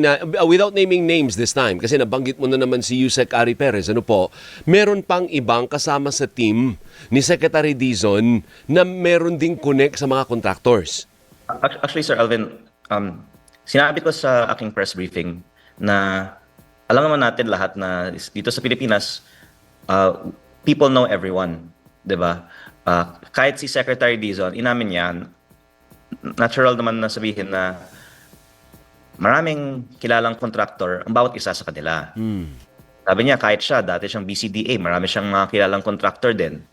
na without naming names this time, kasi nabanggit mo na naman si Yusek Ari Perez, ano po, meron pang ibang kasama sa team ni Secretary Dizon na meron ding connect sa mga contractors. Actually, Sir Alvin, sinabi ko sa aking press briefing na alam naman natin lahat na dito sa Pilipinas, people know everyone, 'di ba? Kahit si Secretary Dizon, inamin yan, natural naman na sabihin na maraming kilalang contractor ang bawat isa sa kanila. Sabi niya, kahit siya, dati siyang BCDA, marami siyang mga kilalang contractor din.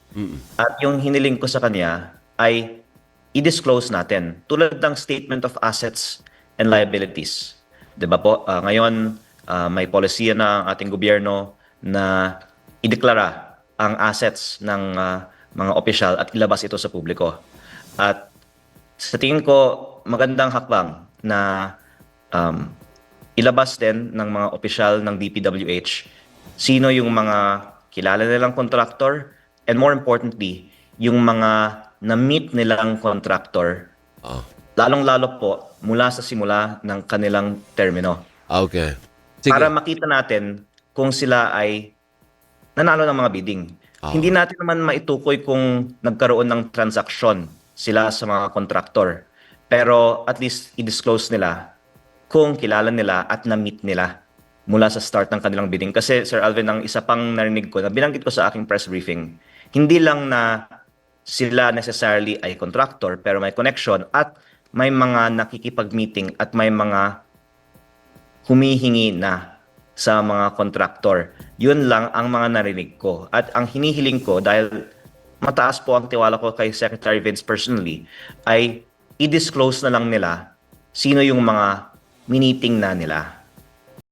At yung hiniling ko sa kanya ay i-disclose natin tulad ng statement of assets and liabilities. 'Di ba po? Ngayon, may policy na ang ating gobyerno na ideklara ang assets ng mga opisyal at ilabas ito sa publiko. At sa tingin ko, magandang hakbang na ilabas din ng mga opisyal ng DPWH sino yung mga kilala nilang contractor and more importantly, yung mga na-meet nilang contractor, lalong-lalo po mula sa simula ng kanilang termino. Okay. Sige. Para makita natin kung sila ay nanalo ng mga bidding. Hindi natin naman maitukoy kung nagkaroon ng transaksyon sila sa mga contractor. Pero at least i-disclose nila kung kilala nila at na-meet nila mula sa start ng kanilang bidding. Kasi Sir Alvin, ang isa pang narinig ko na binanggit ko sa aking press briefing, hindi lang na sila necessarily ay contractor pero may connection at may mga nakikipag-meeting at may mga humihingi na sa mga contractor. Yun lang ang mga narinig ko. At ang hinihiling ko, dahil mataas po ang tiwala ko kay Secretary Vince personally, ay i-disclose na lang nila sino yung mga miniting na nila.